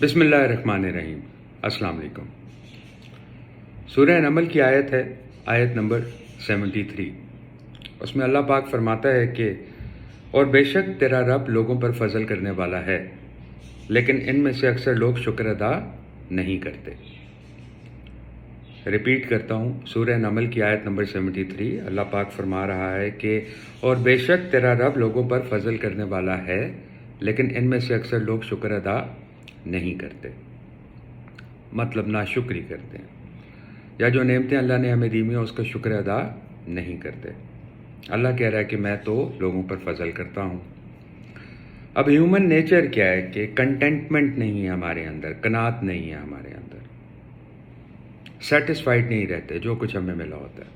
بسم اللہ الرحمن الرحیم۔ السلام علیکم۔ سورہ نمل کی آیت ہے، آیت نمبر 73۔ اس میں اللہ پاک فرماتا ہے کہ اور بے شک تیرا رب لوگوں پر فضل کرنے والا ہے، لیکن ان میں سے اکثر لوگ شکر ادا نہیں کرتے۔ ریپیٹ کرتا ہوں، سورہ نمل کی آیت نمبر 73۔ اللہ پاک فرما رہا ہے کہ اور بے شک تیرا رب لوگوں پر فضل کرنے والا ہے، لیکن ان میں سے اکثر لوگ شکر ادا نہیں کرتے، مطلب ناشکری کرتے ہیں، یا جو نعمتیں اللہ نے ہمیں دی ہیں اس کا شکر ادا نہیں کرتے۔ اللہ کہہ رہا ہے کہ میں تو لوگوں پر فضل کرتا ہوں۔ اب ہیومن نیچر کیا ہے کہ کنٹینٹمنٹ نہیں ہے ہمارے اندر، قناعت نہیں ہے ہمارے اندر، سیٹسفائیڈ نہیں رہتے جو کچھ ہمیں ملا ہوتا ہے۔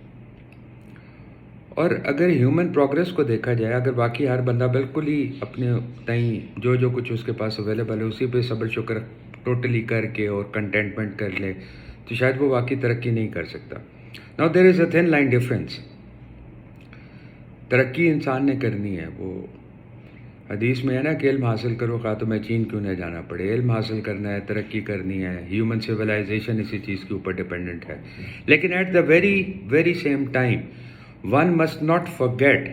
اور اگر ہیومن پروگرس کو دیکھا جائے، اگر باقی ہر بندہ بالکل ہی اپنے تئیں جو کچھ اس کے پاس اویلیبل ہے اسی پہ صبر شکر ٹوٹلی کر کے اور کنٹینٹمنٹ کر لے تو شاید وہ واقعی ترقی نہیں کر سکتا۔ Now there is a thin line difference. ترقی انسان نے کرنی ہے، وہ حدیث میں ہے نا کہ علم حاصل کرو خواہ تو میں چین کیوں نہ جانا پڑے۔ علم حاصل کرنا ہے، ترقی کرنی ہے، ہیومن سویلائزیشن اسی چیز کے اوپر ڈپینڈنٹ ہے۔ لیکن at the very same time one must not forget،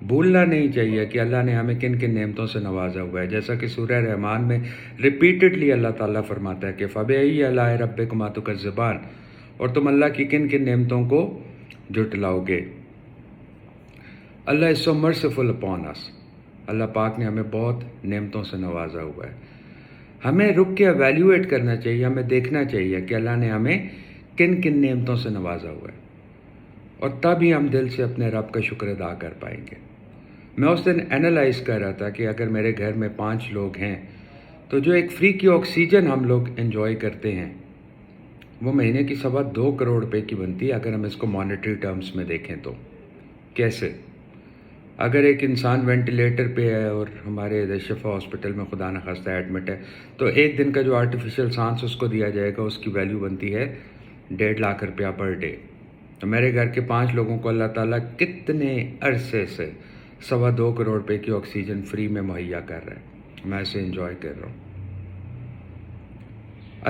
بھولنا نہیں چاہیے کہ اللہ نے ہمیں کن کن نعمتوں سے نوازا ہوا ہے، جیسا کہ سورہ رحمان میں ریپیٹڈلی اللہ تعالیٰ فرماتا ہے کہ فَبِأَيِّ آلَاءِ رَبِّكُمَا تُكَذِّبَانِ، اور تم اللہ کی کن کن نعمتوں کو جھٹلاؤ گے۔ اللہ is so merciful upon us۔ اللہ پاک نے ہمیں بہت نعمتوں سے نوازا ہوا ہے۔ ہمیں رک کے ایویلیویٹ کرنا چاہیے، ہمیں دیکھنا چاہیے کہ اللہ نے ہمیں کن کن نعمتوں سے نوازا ہوا ہے، اور تب ہی ہم دل سے اپنے رب کا شکر ادا کر پائیں گے۔ میں اس دن اینالائز کر رہا تھا کہ اگر میرے گھر میں 5 لوگ ہیں تو جو ایک فری کی آکسیجن ہم لوگ انجوائے کرتے ہیں وہ مہینے کی 2.25 کروڑ روپے کی بنتی ہے، اگر ہم اس کو مانیٹری ٹرمز میں دیکھیں تو۔ کیسے؟ اگر ایک انسان وینٹیلیٹر پہ ہے اور ہمارے ادھر شفا ہاسپٹل میں خدا نخواستہ ایڈمٹ ہے تو ایک دن کا جو آرٹیفیشیل سانس اس کو دیا جائے گا اس کی ویلیو بنتی ہے 1.5 لاکھ روپیہ پر ڈے۔ تو میرے گھر کے 5 لوگوں کو اللہ تعالیٰ کتنے عرصے سے 2.25 کروڑ روپے کی آکسیجن فری میں مہیا کر رہا ہے، میں اسے انجوائے کر رہا ہوں۔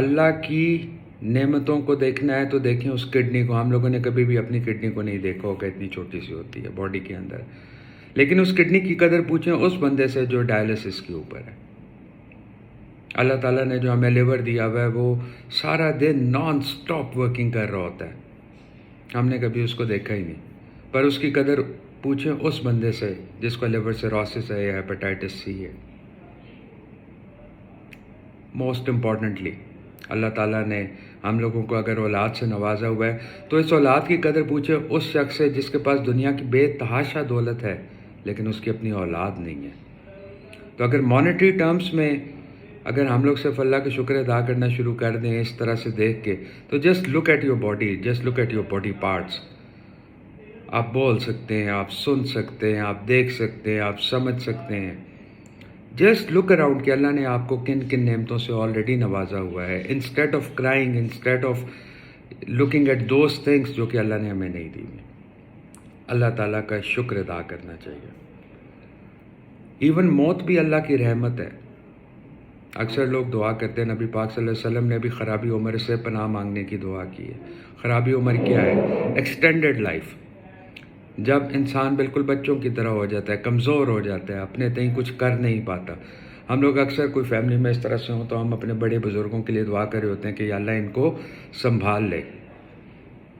اللہ کی نعمتوں کو دیکھنا ہے تو دیکھیں اس کڈنی کو۔ ہم لوگوں نے کبھی بھی اپنی کڈنی کو نہیں دیکھا ہوگا، اتنی چھوٹی سی ہوتی ہے باڈی کے اندر، لیکن اس کڈنی کی قدر پوچھیں اس بندے سے جو ڈائلسس کے اوپر ہے۔ اللہ تعالیٰ نے جو ہمیں لیور دیا ہوا ہے وہ سارا دن نان سٹاپ ورکنگ کر رہا ہوتا ہے، ہم نے کبھی اس کو دیکھا ہی نہیں، پر اس کی قدر پوچھیں اس بندے سے جس کو لیور سیروسس ہے یا ہیپیٹائٹس سی ہے۔ موسٹ امپورٹنٹلی اللہ تعالیٰ نے ہم لوگوں کو اگر اولاد سے نوازا ہوا ہے تو اس اولاد کی قدر پوچھیں اس شخص سے جس کے پاس دنیا کی بے تحاشا دولت ہے لیکن اس کی اپنی اولاد نہیں ہے۔ تو اگر مانیٹری ٹرمز میں اگر ہم لوگ صرف اللہ کا شکر ادا کرنا شروع کر دیں اس طرح سے دیکھ کے، تو just look at your body, just look at your body parts. آپ بول سکتے ہیں، آپ سن سکتے ہیں، آپ دیکھ سکتے ہیں، آپ سمجھ سکتے ہیں۔ جسٹ لک اراؤنڈ کہ اللہ نے آپ کو کن کن نعمتوں سے آلریڈی نوازا ہوا ہے، instead of crying, instead of looking at those things جو کہ اللہ نے ہمیں نہیں دی۔ اللہ تعالیٰ کا شکر ادا کرنا چاہیے۔ ایون موت بھی اللہ کی رحمت ہے۔ اکثر لوگ دعا کرتے ہیں، نبی پاک صلی اللہ علیہ وسلم نے بھی خرابی عمر سے پناہ مانگنے کی دعا کی ہے۔ خرابی عمر کیا ہے؟ ایکسٹینڈڈ لائف، جب انسان بالکل بچوں کی طرح ہو جاتا ہے، کمزور ہو جاتا ہے، اپنے تئیں کچھ کر نہیں پاتا۔ ہم لوگ اکثر کوئی فیملی میں اس طرح سے ہوں تو ہم اپنے بڑے بزرگوں کے لیے دعا کر رہے ہوتے ہیں کہ یا اللہ ان کو سنبھال لے،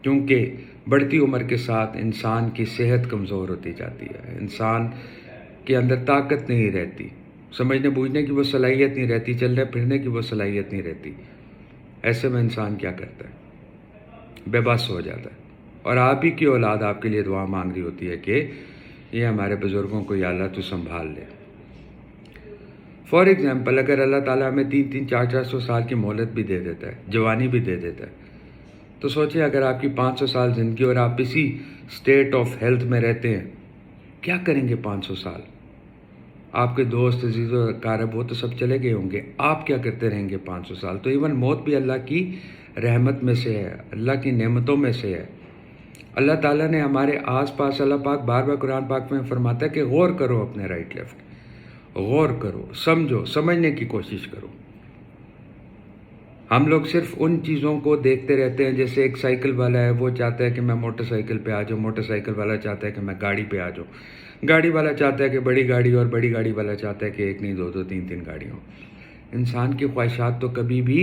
کیونکہ بڑھتی عمر کے ساتھ انسان کی صحت کمزور ہوتی جاتی ہے، انسان کے اندر طاقت نہیں رہتی، سمجھنے بوجھنے کی وہ صلاحیت نہیں رہتی، چلنے پھرنے کی وہ صلاحیت نہیں رہتی۔ ایسے میں انسان کیا کرتا ہے؟ بے بس ہو جاتا ہے، اور آپ ہی کی اولاد آپ کے لیے دعا مانگ رہی ہوتی ہے کہ یہ ہمارے بزرگوں کو یا اللہ تو سنبھال لے۔ فار ایگزامپل اگر اللہ تعالیٰ ہمیں 300 400 سال کی مہلت بھی دے دیتا ہے، جوانی بھی دے دیتا ہے، تو سوچیں اگر آپ کی 500 سال زندگی اور آپ اسی سٹیٹ آف ہیلتھ میں رہتے ہیں، کیا کریں گے 500 سال؟ آپ کے دوست عزیز و اقارب وہ تو سب چلے گئے ہوں گے، آپ کیا کرتے رہیں گے 500 سال؟ تو ایون موت بھی اللہ کی رحمت میں سے ہے، اللہ کی نعمتوں میں سے ہے۔ اللہ تعالیٰ نے ہمارے آس پاس، اللہ پاک بار بار قرآن پاک میں فرماتا ہے کہ غور کرو اپنے رائٹ لیفٹ، غور کرو، سمجھو، سمجھنے کی کوشش کرو۔ ہم لوگ صرف ان چیزوں کو دیکھتے رہتے ہیں، جیسے ایک سائیکل والا ہے، وہ چاہتا ہے کہ میں موٹر سائیکل پہ آ جاؤں، موٹر سائیکل والا چاہتا ہے کہ میں گاڑی پہ آ جاؤں، گاڑی والا چاہتا ہے کہ بڑی گاڑی، اور بڑی گاڑی والا چاہتا ہے کہ ایک نہیں دو دو تین تین گاڑی ہوں۔ انسان کی خواہشات تو کبھی بھی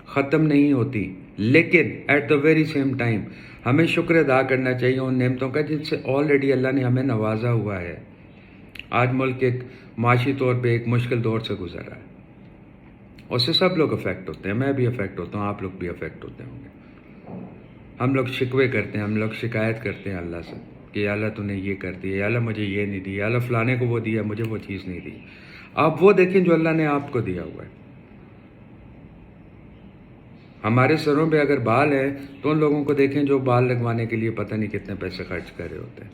ختم نہیں ہوتی، لیکن at the very same time ہمیں شکر ادا کرنا چاہیے ان نعمتوں کا جن سے آلریڈی اللہ نے ہمیں نوازا ہوا ہے۔ آج ملک ایک معاشی طور پہ ایک مشکل دور سے گزر رہا ہے، اس سے سب لوگ افیکٹ ہوتے ہیں، میں بھی افیکٹ ہوتا ہوں، آپ لوگ بھی افیکٹ ہوتے ہوں گے۔ ہم لوگ شکوے کرتے ہیں، ہم لوگ شکایت کرتے ہیں اللہ سے کہ یا اللہ تو نے یہ کر دیا، یا اللہ مجھے یہ نہیں دی، یا اللہ فلانے کو وہ دیا، مجھے وہ چیز نہیں دی۔ آپ وہ دیکھیں جو اللہ نے آپ کو دیا ہوا ہے۔ ہمارے سروں پہ اگر بال ہیں تو ان لوگوں کو دیکھیں جو بال لگوانے کے لیے پتہ نہیں کتنے پیسے خرچ کر رہے ہوتے ہیں۔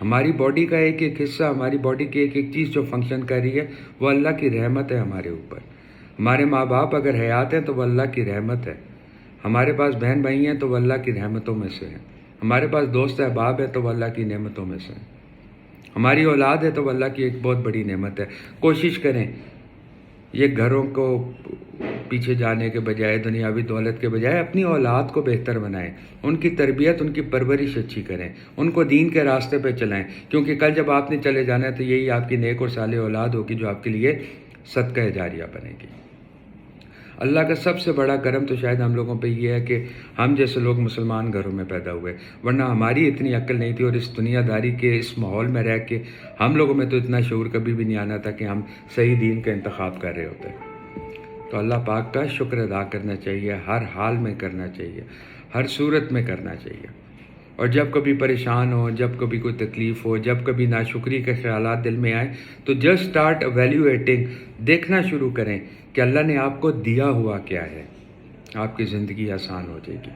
ہماری باڈی کا ایک ایک حصہ، ہماری باڈی کی ایک ایک چیز جو فنکشن کر رہی ہے وہ اللہ کی رحمت ہے ہمارے اوپر۔ ہمارے ماں باپ اگر حیات ہیں تو وہ اللہ کی رحمت ہے۔ ہمارے پاس بہن بھائی ہیں تو وہ اللہ کی رحمتوں میں سے ہیں۔ ہمارے پاس دوست احباب ہیں تو وہ اللہ کی نعمتوں میں سے ہیں۔ ہماری اولاد ہے تو وہ اللہ کی ایک بہت بڑی نعمت ہے۔ کوشش کریں یہ گھروں کو پیچھے جانے کے بجائے، دنیاوی دولت کے بجائے اپنی اولاد کو بہتر بنائیں، ان کی تربیت، ان کی پرورش اچھی کریں، ان کو دین کے راستے پہ چلائیں، کیونکہ کل جب آپ نے چلے جانا ہے تو یہی آپ کی نیک اور صالح اولاد ہوگی جو آپ کے لیے صدقہ جاریہ بنے گی۔ اللہ کا سب سے بڑا کرم تو شاید ہم لوگوں پہ یہ ہے کہ ہم جیسے لوگ مسلمان گھروں میں پیدا ہوئے، ورنہ ہماری اتنی عقل نہیں تھی، اور اس دنیا داری کے اس ماحول میں رہ کے ہم لوگوں میں تو اتنا شعور کبھی بھی نہیں آنا تھا کہ ہم صحیح دین کا انتخاب کر رہے ہوتے۔ تو اللہ پاک کا شکر ادا کرنا چاہیے، ہر حال میں کرنا چاہیے، ہر صورت میں کرنا چاہیے۔ اور جب کبھی پریشان ہو، جب کبھی کوئی تکلیف ہو، جب کبھی ناشکری کے خیالات دل میں آئیں تو جسٹ اسٹارٹ ایویلیویٹنگ، دیکھنا شروع کریں کہ اللہ نے آپ کو دیا ہوا کیا ہے۔ آپ کی زندگی آسان ہو جائے گی،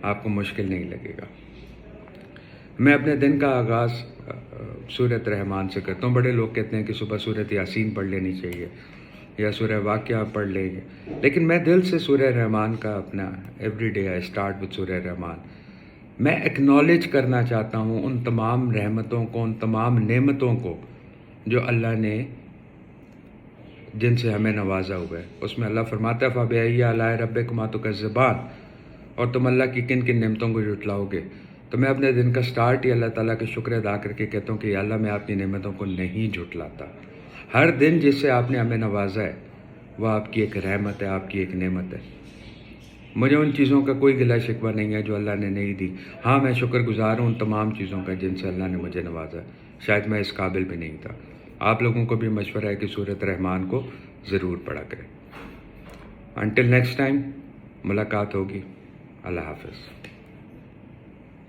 آپ کو مشکل نہیں لگے گا۔ میں اپنے دن کا آغاز سورۃ رحمان سے کرتا ہوں۔ بڑے لوگ کہتے ہیں کہ صبح سورۃ یاسین پڑھ لینی چاہیے یا سورہ واقعہ پڑھ لیں گے، لیکن میں دل سے سورہ رحمان کا اپنا every day I start with سورہ رحمان۔ میں ایکنالج کرنا چاہتا ہوں ان تمام رحمتوں کو، ان تمام نعمتوں کو جو اللہ نے، جن سے ہمیں نوازا ہوا ہے۔ اس میں اللہ فرماتا ہے فَبِأَيِّ آلَاءِ رَبِّكُمَا تُكَذِّبَانِ، اور تم اللہ کی کن کن نعمتوں کو جھٹلاؤ گے۔ تو میں اپنے دن کا سٹارٹ ہی اللہ تعالیٰ کا شکر ادا کر کے کہتا ہوں کہ یا اللہ میں آپ کی نعمتوں کو نہیں جھٹلاتا۔ ہر دن جس سے آپ نے ہمیں نوازا ہے وہ آپ کی ایک رحمت ہے، آپ کی ایک نعمت ہے۔ مجھے ان چیزوں کا کوئی گلہ شکوہ نہیں ہے جو اللہ نے نہیں دی۔ ہاں میں شکر گزار ہوں ان تمام چیزوں کا جن سے اللہ نے مجھے نوازا، شاید میں اس قابل بھی نہیں تھا۔ آپ لوگوں کو بھی مشورہ ہے کہ سورۃ رحمان کو ضرور پڑھا کریں۔ انٹل نیکسٹ ٹائم، ملاقات ہوگی۔ اللہ حافظ۔